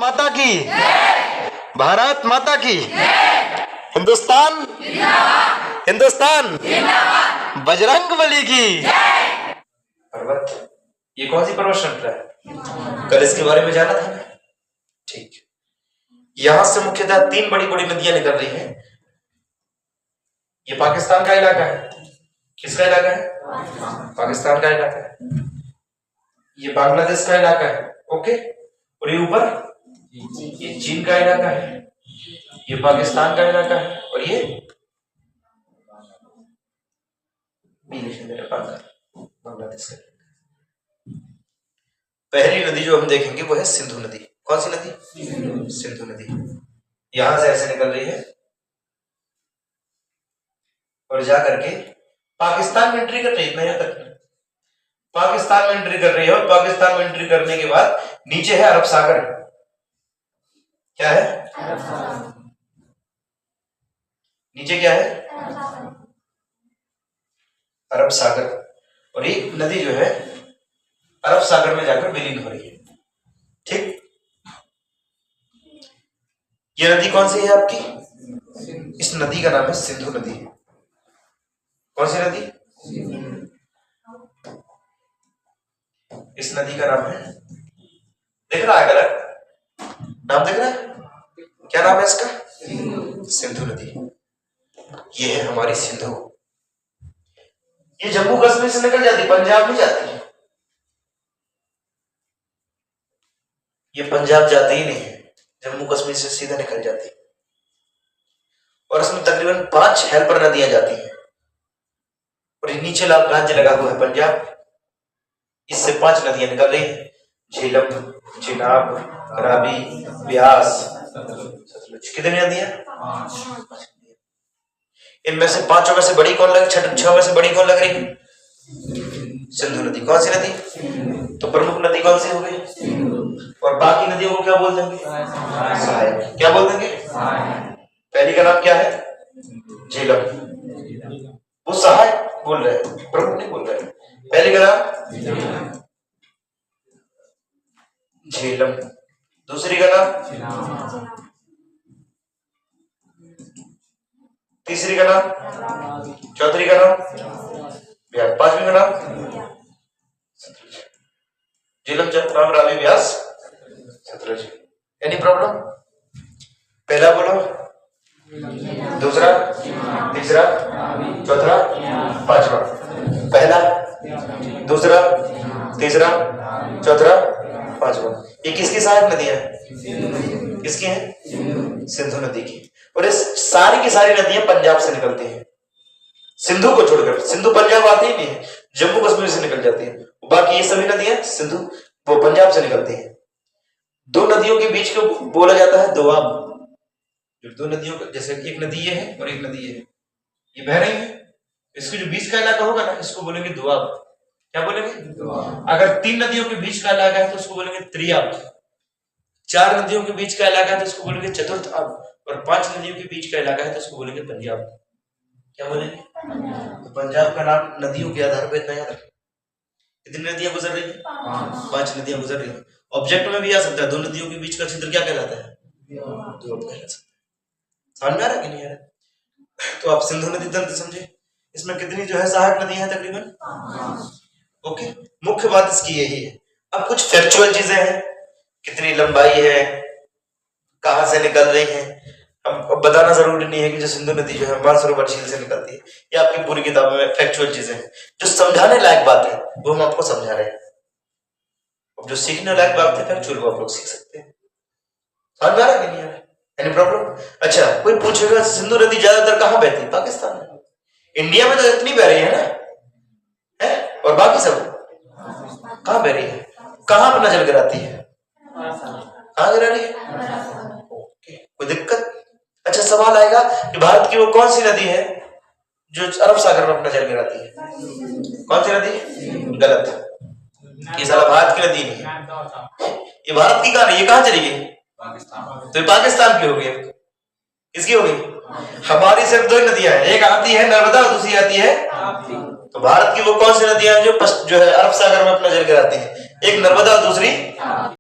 माता की, भारत माता की, हिंदुस्तान, हिंदुस्तान, बजरंगबली की। पर्वत, ये कौन सी पर्वत श्रृंखला है? कल इसके बारे में जाना था ना? ठीक। यहां से मुख्यतः तीन बड़ी बड़ी नदियां निकल रही हैं। ये पाकिस्तान का इलाका है। किसका इलाका है? पाकिस्तान का इलाका है। ये बांग्लादेश का इलाका है। ओके। और ये ऊपर ये चीन का इलाका है, ये पाकिस्तान का इलाका है, और ये बांग्लादेश का। पहली नदी जो हम देखेंगे वो है सिंधु नदी। कौन सी नदी? सिंधु नदी। यहां से ऐसे निकल रही है और जा करके पाकिस्तान में एंट्री कर रही है। इतना याद रखना, पाकिस्तान में एंट्री कर रही है, और पाकिस्तान में एंट्री करने के बाद नीचे है अरब सागर। क्या है? नीचे क्या है? अरब सागर। और एक नदी जो है अरब सागर में जाकर विलीन हो रही है। ठीक। ये नदी कौन सी है आपकी? इस नदी का नाम है सिंधु नदी। कौन सी नदी? इस नदी का नाम है, दिख रहा है कलर? नाम दिख रहा है? क्या नाम है इसका? सिंधु नदी। ये है हमारी सिंधु। ये जम्मू कश्मीर से निकल जाती, पंजाब नहीं जाती। ये पंजाब जाती ही नहीं है, जम्मू कश्मीर से सीधा निकल जाती। और इसमें तकरीबन 5 हेल्पर नदियां जाती हैं। और ये नीचे राज्य लगा हुआ है पंजाब, इससे 5 नदियां निकल रही हैं। झेलम, चिनाब, रावी, ब्यास, सतलुज। कितनी नदियां? 5। इनमें से 5 में से बड़ी कौन लग, 6 में से बड़ी कौन लग रही है? सिंधु नदी। कौन सी नदी? तो प्रमुख नदी कौन सी हो गई? और बाकी नदियों को क्या बोल देंगे? सहायक। क्या बोल देंगे? पहली का नाम क्या है? झेलम। वो सहायक बोल रहे हैं, प्रमुख नहीं बोल रहे हैं। पहली का नाम झेलम, दूसरी का नाम, तीसरी का नाम, चौथी का नाम, पांचवी का नाम सतलुज। झेलम, चिनाब, रावी, ब्यास, सतलुज। Any problem? पहला बोलो, दूसरा, तीसरा, चौथा, पांचवा। पहला, दूसरा, तीसरा, चौथा, पांचवा। ये किसकी सहायक नदियां हैं? किसकी हैं? सिंधु नदी की। और इस सारी की सारी नदियां पंजाब से निकलती हैं, सिंधु को छोड़कर। सिंधु पंजाब आती ही नहीं है, जम्मू कश्मीर से निकल जाती है। बाकी ये सभी नदियां सिंधु वो पंजाब से निकलती हैं। 2 नदियों के बीच को बोला जाता है दोआब। जो 2 नदियों का, जैसे एक नदी ये है और एक नदी ये है, ये बह रही है, इसके जो बीच का इलाका होगा ना, इसको बोलेंगे दोआब। क्या बोलेंगे? दोआब। अगर 3 नदियों के बीच का इलाका है तो उसको बोलेंगे त्रियाब। 4 नदियों के बीच का इलाका है तो उसको बोलेंगे चतुर्थ अब। और 5 नदियों के बीच का इलाका है तो उसको बोलेंगे पंजाब। क्या बोलेंगे? तो पंजाब का नाम नदियों के आधार पर इतना याद रखें। कितनी नदियां गुजर रही है? 5 नदियां गुजर रही है। ऑब्जेक्ट में भी आ सकता है, 2 नदियों के बीच का क्षेत्र क्या कहलाता है? द्वीप कहलाता है। समझ में आ रहा कि नहीं आ रहा? तो आप सिंधु नदी तंत्र समझे। इसमें कितनी जो है सहायक नदियां हैं? तकरीबन। ओके। मुख्य बात इसकी यही है। अब कुछ फैक्चुअल चीजें हैं, कितनी लंबाई है, कहां से निकल रही है। अब बताना जरूरी नहीं है कि जो सिंधु नदी जो है मानसरोवर झील से निकलती है। ये आपकी पूरी किताबों में फैक्चुअल चीजें हैं। जो समझाने लायक बात है वो हम आपको समझा रहे हैं। अब जो सीखने लायक बात है फैक्चुअल, वो आप लोग सीख सकते हैं। समझ में आ रहा कि नहीं आ रहा? Any problem? अच्छा, कोई पूछेगा सिंधु नदी ज्यादातर कहां बहती है? पाकिस्तान में। इंडिया में तो इतनी बह रही है ना, है? और बाकी सब कहां बह रही है? कहां अपना जल गिराती है? कहां गिरा रही है? ओके, कोई दिक्कत? अच्छा, सवाल आएगा कि भारत की वो कौन सी नदी है जो अरब सागर में अपना जल गिराती है? कौन सी नदी? गलत। ये साला भारत की नदी नहीं है, ये भारत की कहां है? ये कहां चली गई? तो ये पाकिस्तान की हो गई। किसकी हो गई? हमारी सिर्फ 2 नदियां हैं, एक आती है नर्मदा और दूसरी आती है। तो भारत की वो कौन सी नदियां जो है अरब सागर में अपना जल गिराती है? एक नर्मदा और दूसरी